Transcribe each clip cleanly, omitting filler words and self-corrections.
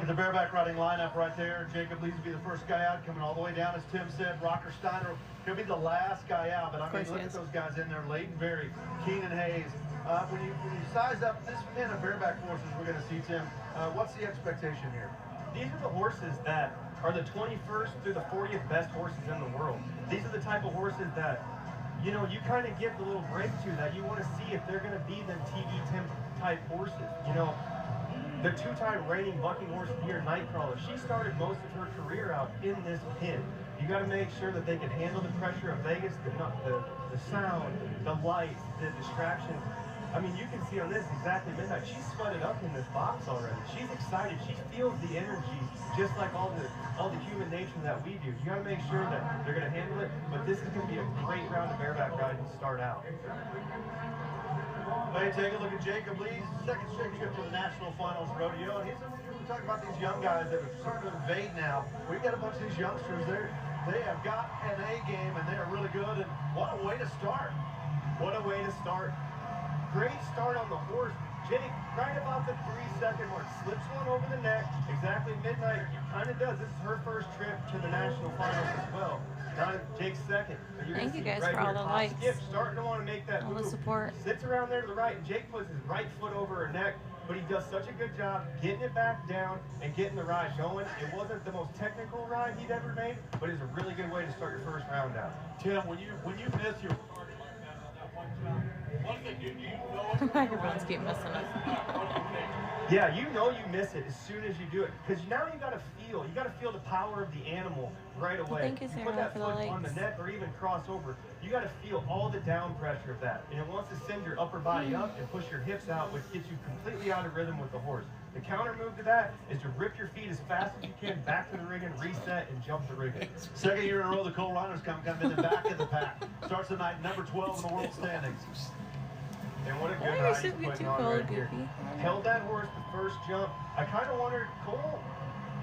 The bareback riding lineup right there. Jacob Lees will be the first guy out, coming all the way down, as Tim said. Rocker Steiner could be the last guy out, but I mean, look at those guys in there. Leighton Berry, Keenan Hayes. When you size up this pin of bareback horses we're going to see, Tim, what's the expectation here? These are the horses that are the 21st through the 40th best horses in the world. These are the type of horses that, you know, you kind of give the little breakthrough that you want to see if they're going to be them TV type horses. You know, the two-time reigning bucking horse of the year, Nightcrawler, she started most of her career out in this pin. You got to make sure that they can handle the pressure of Vegas, the sound, the lights, the distractions. I mean, you can see on this exactly midnight. She's sweated up in this box already. She's excited. She feels the energy, just like all the human nature that we do. You got to make sure that they're going to handle it. But this is going to be a great round of bareback riding to start out. Hey, take a look at Jacob Lee's second straight trip to the National Finals Rodeo. And we're talking about these young guys that are starting to invade now. We've got a bunch of these youngsters there. They have got an A game, and they are really good. And what a way to start. What a way to start. Great start on the horse. Jake, right about the 3-second mark, slips one over the neck, exactly midnight. Kind of does. This is her first trip to the National Finals as well. Not Jake's second. Thank you guys right for all here, the likes. Skip, starting to want to make that all move. the support. Sits around there to the right, and Jake puts his right foot over her neck, but he does such a good job getting it back down and getting the ride going. It wasn't the most technical ride he'd ever made, but it's a really good way to start your first round out. Tim, when you miss your Microphones keep messing up. Yeah, you know you miss it as soon as you do it, because now you got to feel the power of the animal right away. Thank you, Sarah, Sarah, put that for the foot likes. on the neck or even cross over. You got to feel all the down pressure of that, and it wants to send your upper body up and push your hips out, which gets you completely out of rhythm with the horse. The counter move to that is to rip your feet as fast as you can back to the rigging, reset, and jump the rigging. second year in a row, the Cole Reiners come in the back of the pack. Starts tonight, number 12 in the world standings. And what a good Oh, ride you're he's putting too on cold, right here. Goofy. Held that horse the first jump. I kind of wondered, Cole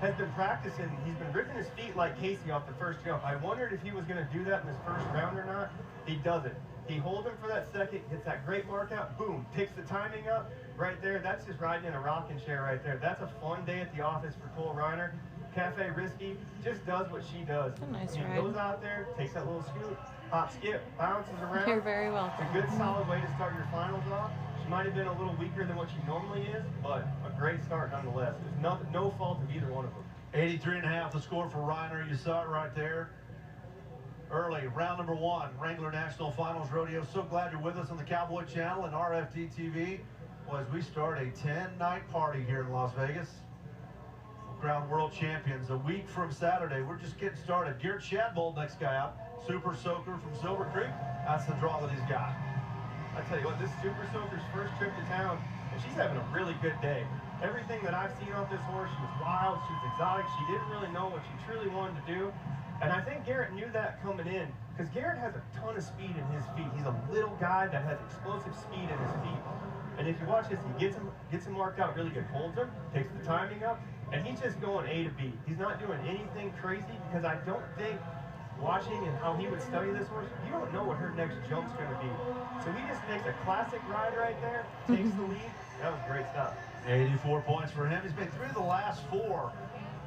has been practicing. He's been ripping his feet like Casey off the first jump. I wondered if he was going to do that in his first round or not. He doesn't. He holds him for that second, gets that great mark out, boom, picks the timing up right there. That's just riding in a rocking chair right there. That's a fun day at the office for Cole Reiner. Cafe Risky just does what she does. It's a nice She ride. goes out there, takes that little scoop, hop, skip, bounces around. You're very welcome. It's a good, solid way to start your finals off. She might have been a little weaker than what she normally is, but a great start nonetheless. There's no fault of either one of them. 83.5 the score for Reiner. You saw it right there. Early, round number 1, Wrangler National Finals Rodeo. So glad you're with us on the Cowboy Channel and RFD TV. Well, as we start a 10-night party here in Las Vegas. We'll crown world champions a week from Saturday. We're just getting started. Garrett Shadul, next guy out. Super Soaker from Silver Creek. That's the draw that he's got. I tell you what, this Super Soaker's first trip to town, and she's having a really good day. Everything that I've seen off this horse, she was wild, she was exotic, she didn't really know what she truly wanted to do. And I think Garrett knew that coming in, because Garrett has a ton of speed in his feet. He's a little guy that has explosive speed in his feet. And if you watch this, he gets him marked out really good, holds him, takes the timing up, and he's just going A to B. He's not doing anything crazy, because I don't think, watching and how he would study this horse, you don't know what her next jump's going to be. So he just makes a classic ride right there, takes the lead. That was great stuff. 84 points for him. He's made 3 of the last 4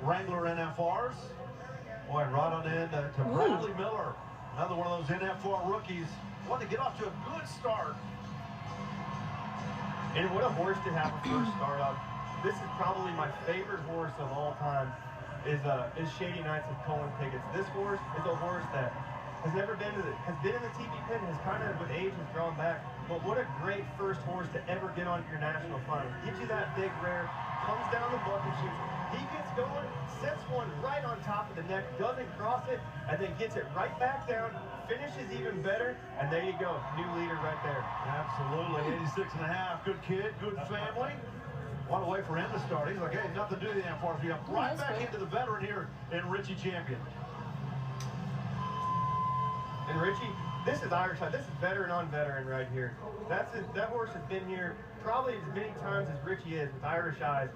Wrangler NFRs. Boy, right on in to Bradley Miller. Another one of those NFR rookies. Wanted to get off to a good start. And what a horse to have a first start up. This is probably my favorite horse of all time. Is Shady Nights of Colin Pickett's. This horse is a horse that has never been in the TV pin, has kind of with age has drawn back. But what a great first horse to ever get on your national final. Gives you that big rare, comes down the bucket chutes. He gets going, sets one right on top of the neck, doesn't cross it, and then gets it right back down, finishes even better, and there you go, new leader right there. Absolutely, 86.5, good kid, good family. What a way for him to start. He's like, hey, nothing to do with the NFR. He got right back into the veteran here in Richie Champion. And Richie, this is Irish. This is veteran on veteran right here. That horse has been here probably as many times as Richie is with Irish Eyes.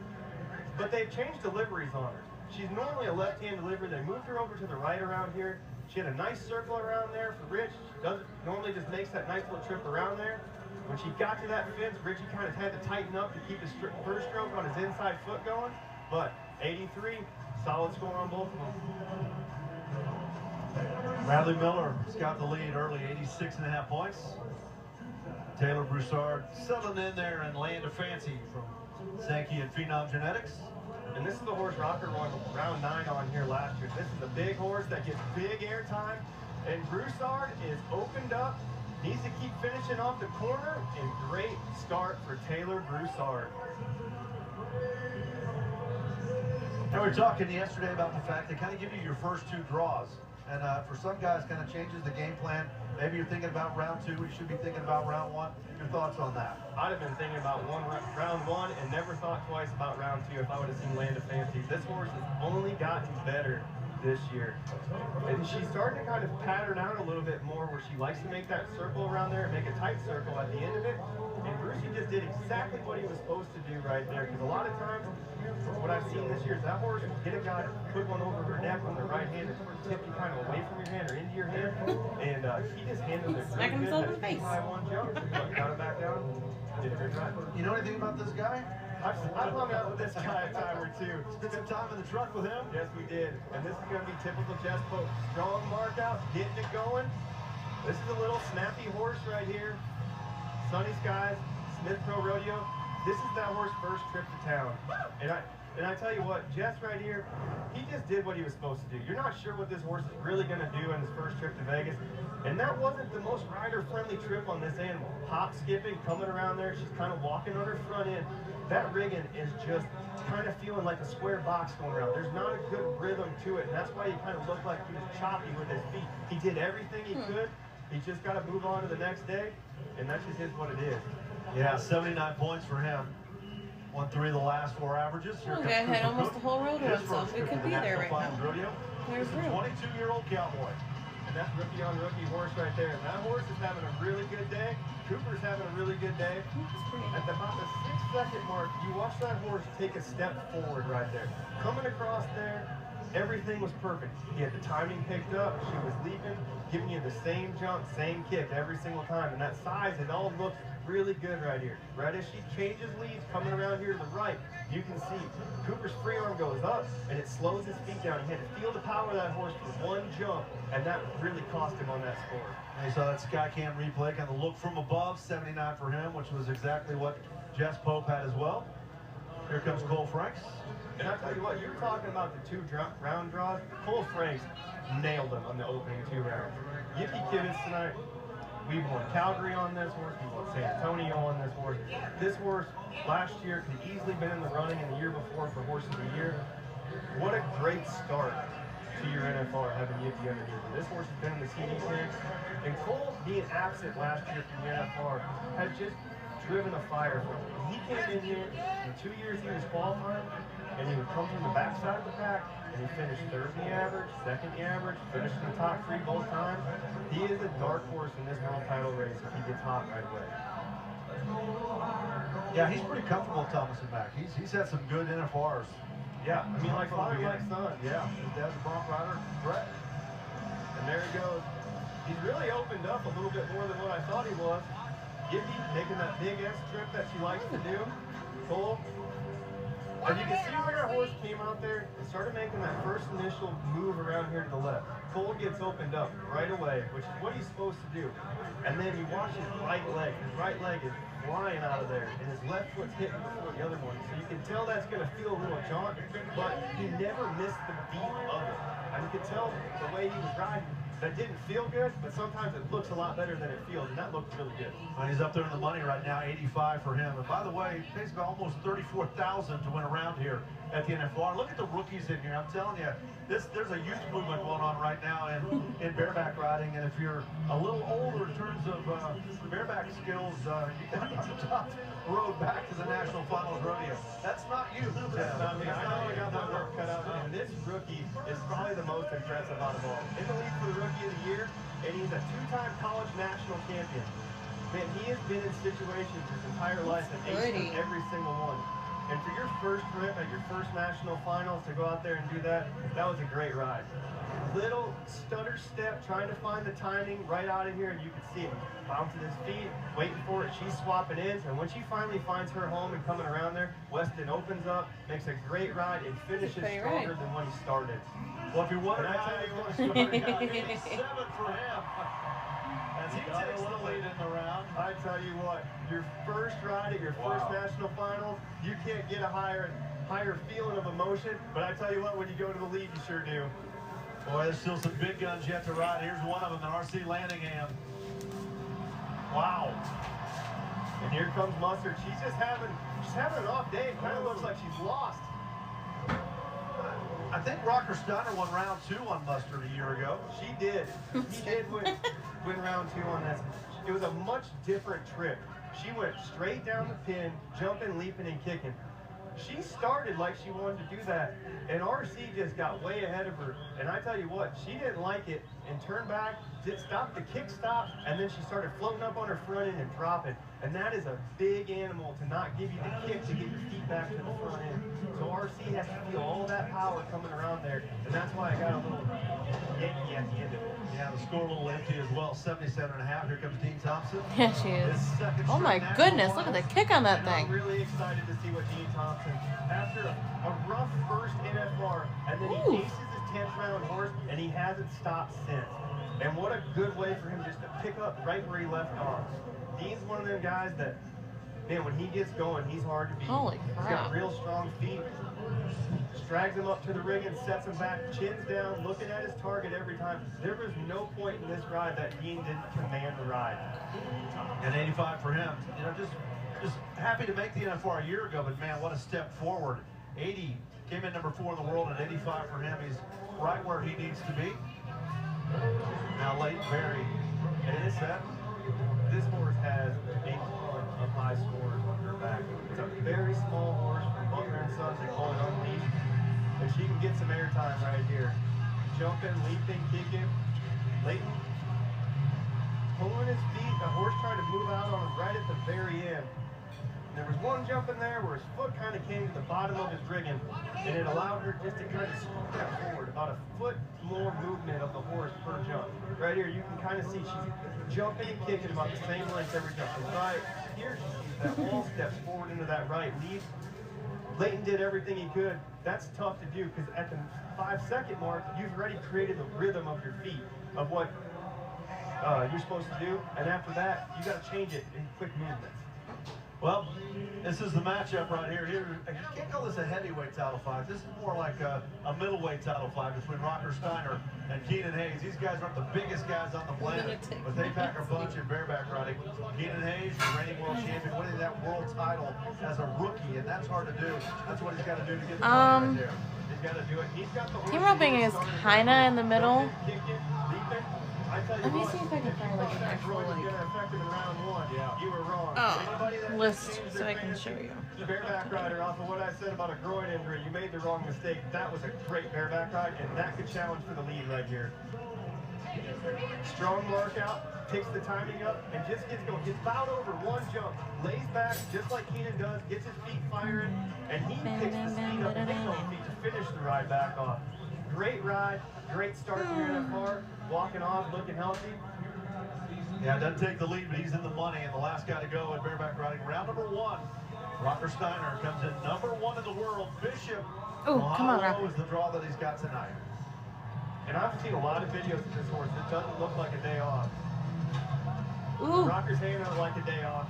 But they've changed deliveries on her. She's normally a left-hand delivery. They moved her over to the right around here. She had a nice circle around there for Rich. She doesn't normally just makes that nice little trip around there. When she got to that fence, Richie kind of had to tighten up to keep his first stroke on his inside foot going. But 83, solid score on both of them. Bradley Miller's got the lead early, 86.5 points. Taylor Broussard settling in there and laying a fancy from Sankey and Phenom Genetics. And this is the horse Rocker won round 9 on here last year. This is a big horse that gets big airtime. And Broussard is opened up, needs to keep finishing off the corner, and great start for Taylor Broussard. And we were talking yesterday about the fact they kind of give you your first 2 draws. And for some guys, kind of changes the game plan. Maybe you're thinking about round 2, you should be thinking about round 1. Your thoughts on that? I'd have been thinking about round 1 and never thought twice about round 2 if I would have seen Land of Fancy. This horse has only gotten better this year. And she's starting to kind of pattern out a little bit more where she likes to make that circle around there and make a tight circle at the end of it. And Brucey just did exactly what he was supposed to do right there. Because a lot of times, what I've seen this year is that horse will get a guy, put one over her neck on the right hand and tip you kind of away from your hand or into your hand. And he just handled it really good. Himself in the face. One jump, got it back down, did a good job. You know anything about this guy? I've hung out with this guy a time or 2. Spent some time in the truck with him? Yes, we did. And this is going to be typical Jess Pope. Strong mark out, getting it going. This is a little snappy horse right here. Sunny Skies, Smith Pro Rodeo. This is that horse's first trip to town. And I tell you what, Jess right here, he just did what he was supposed to do. You're not sure what this horse is really going to do in his first trip to Vegas. And that wasn't the most rider-friendly trip on this animal. Hop skipping, coming around there, she's kind of walking on her front end. That rigging is just kind of feeling like a square box going around. There's not a good rhythm to it, and that's why he kind of looked like he was choppy with his feet. He did everything he could. He's just got to move on to the next day, and that's just what it is. Yeah, 79 points for him. Won 3 of the last 4 averages. Okay, had almost the whole road to himself. It could be there right now. Rodeo. There's room. 22-year-old cowboy. And that's rookie on rookie horse right there. And that horse is having a really good day. Cooper's having a really good day. At about the 6-second mark, you watch that horse take a step forward right there. Coming across there, everything was perfect. He had the timing picked up. She was leaping, giving you the same jump, same kick every single time. And that size, it all looks really good right here. Right as she changes leads, coming around here to the right, you can see Cooper's free arm goes up and it slows his feet down. He had to feel the power of that horse for 1 jump, and that really cost him on that score. And you saw that Skycam replay, kind of look from above, 79 for him, which was exactly what Jess Pope had as well. Here comes Cole Franks. And I tell you what, you're talking about the 2 round draws. Cole Franks nailed them on the opening 2 rounds. Yippee Kivitz tonight. We've won Calgary on this horse. We've won San Antonio on this horse. This horse last year could easily been in the running in the year before for Horse of the Year. What a great start to your NFR having Yippee underneath. This horse has been in the CD10. And Cole being absent last year from the NFR has just driven a fire for him. He came in here, in 2 years he was qualifying, and he would come from the backside of the pack, and he finished 3rd in the average, 2nd in the average, finished in the top 3 both times. He is a dark horse in this world title race if he gets hot right away. Yeah, he's pretty comfortable with Thomas and Mack. He's had some good NFRs. Yeah, I mean, like father, like son. Yeah, his dad's a Bronc rider. Brett. And there he goes. He's really opened up a little bit more than what I thought he was. Yippee making that big S trip that she likes to do. Cole. And you can see when our horse came out there and started making that first initial move around here to the left. Cole gets opened up right away, which is what he's supposed to do. And then you watch his right leg. His right leg is flying out of there, and his left foot's hitting before the other one. So you can tell that's going to feel a little jaunt, but he never missed the beat of it. And you can tell the way he was riding. That didn't feel good, but sometimes it looks a lot better than it feels, and that looked really good. Well, he's up there in the money right now, 85 for him. And by the way, he pays about almost $34,000 to win around here at the NFR. Look at the rookies in here. I'm telling you, there's a youth movement going on right now in bareback riding. And if you're a little older in terms of bareback skills, you got a tough road back to the National Finals Rodeo. That's not you. That's not me. I know I got my work cut out, and this rookie is probably the most impressive out of all. In the lead for the Rookie of the Year, and he's a 2-time college national champion. Man, he has been in situations his entire life and aced every single one. And for your first trip at your first national finals to go out there and do that, that was a great ride. Little stutter step, trying to find the timing right out of here, and you can see him bouncing his feet, waiting for it. She's swapping ends, and when she finally finds her home and coming around there, Weston opens up, makes a great ride, and finishes stronger than when he started. Well, if you want to ride, you want to start out 87 for him. As he takes the lead in the round. I tell you what, your first ride at your first national finals, you can't get a higher feeling of emotion, but I tell you what, when you go to the lead, you sure do. Boy, there's still some big guns yet to ride. Here's one of them, the RC Landingham. Wow. And here comes Mustard. She's having an off day. It kind of looks like she's lost. I think Rocker Steiner won round 2 on Mustard a year ago. She did. He did win round 2 on this. It was a much different trip. She went straight down the pin, jumping, leaping, and kicking. She started like she wanted to do that, and RC just got way ahead of her. And I tell you what, she didn't like it and turned back, stopped, the kick stopped, and then she started floating up on her front end and dropping. And that is a big animal to not give you the kick to get your feet back to the front end. So RC has to feel all that power coming around there, and that's why I got a little yanky at the end of it. Yeah, the score a little empty as well, 77.5. Here comes Dean Thompson. Yeah, she is. Oh my goodness, look at the kick on that thing. I'm really excited to see what Dean Thompson, after a rough first NFR, and then he aces his 10th round horse, and he hasn't stopped since. And what a good way for him just to pick up right where he left off. Dean's one of them guys that, man, when he gets going, he's hard to beat. Holy crap. He's got real strong feet. Drags him up to the ring and sets him back, chins down, looking at his target every time. There was no point in this ride that Dean didn't command the ride. And 85 for him. You know, just happy to make the NFR a year ago, but man, what a step forward. 80 came in number 4 in the world, and 85 for him. He's right where he needs to be. Now Leighton Berry, and it's that. This horse has a ton of high scores on her back. It's a very small horse from Butler and Sons. They call it Unleashed. And she can get some airtime right here. Jumping, leaping, kicking. Leighton pulling his feet. The horse trying to move out on him right at the very end. And there was one jump in there where his foot kind of came to the bottom of his rigging, and it allowed her just to kind of step forward, about a foot more movement of the horse per jump. Right here, you can kind of see she's jumping and kicking about the same length every jump. And right here, she sees that wall steps forward into that right lead. Leighton did everything he could. That's tough to do because at the 5-second mark, you've already created the rhythm of your feet of what you're supposed to do. And after that, you got to change it in quick movements. Well, this is the matchup right here. You can't call this a heavyweight title fight. This is more like a middleweight title fight between Rocker Steiner and Keenan Hayes. These guys aren't the biggest guys on the planet, but they pack a punch in bareback riding. Keenan Hayes, the reigning world champion, winning that world title as a rookie, and that's hard to do. That's what he's got to do to get the title right there. He's got to do it. He's got the team roping is kind of in the middle. Let me see if I can find like an actual You were wrong. List so I can show you. Bareback rider, off of what I said about a groin injury, you made the wrong mistake. That was a great bareback ride, and that could challenge for the lead right here. Strong mark out, takes the timing up, and just gets going. Gets bowed over one jump, lays back just like Keenan does, gets his feet firing, and he picks the speed up and his own feet to finish the ride back off. Great ride, great start to your NFR, walking off, looking healthy. Yeah, doesn't take the lead, but he's in the money, and the last guy to go at bareback riding. Round number 1, Rocker Steiner comes in number 1 in the world. Bishop, oh, come on, Rocker. is the draw that he's got tonight. And I've seen a lot of videos of this horse. It doesn't look like a day off. Ooh. Rocker's handing it like a day off.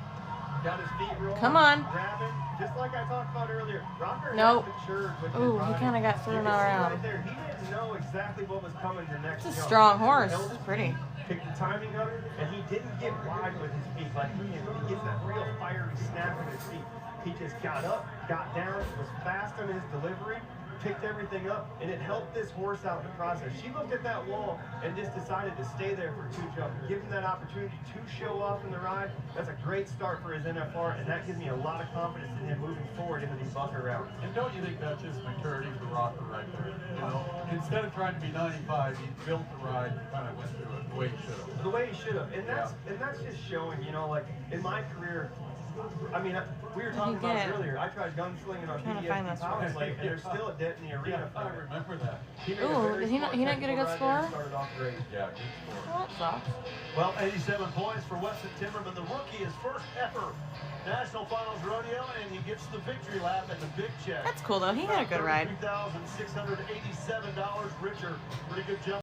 Got his feet rolling. Come on. Grabbing, just like I talked about earlier. Rocker nope. has matured with his Ooh, he riding. kind of got thrown around. Right there, he didn't know exactly what was coming the next It's a jump. strong horse. It's pretty. Picked the timing of it, and he didn't get wide with his feet like he gets that real fiery snap in his feet. He just got up, got down, was fast on his delivery, picked everything up, and it helped this horse out in the process. She looked at that wall and just decided to stay there for 2 jumps, give him that opportunity to show off in the ride. That's a great start for his NFR, and that gives me a lot of confidence in him moving forward into these Bucker rounds. And don't you think that's just maturity for Rocker right there? You know, instead of trying to be 95, he built the ride and kind of went through it the way he should have. The way he should have, and that's just showing. You know, like in my career, I mean, we were talking about it earlier. I tried gunslinging on Trying to find PDSP this power one. slate, and there's still a dent in the arena. I remember that. Ooh, did he not get a good score? Started off great. Yeah, good score. Well, that sucks. Well, 87 points for Weston Timmerman, the rookie, his first ever National Finals rodeo, and he gets the victory lap and the big check. That's cool though. He had a good ride. $3,687 richer. Pretty good jump.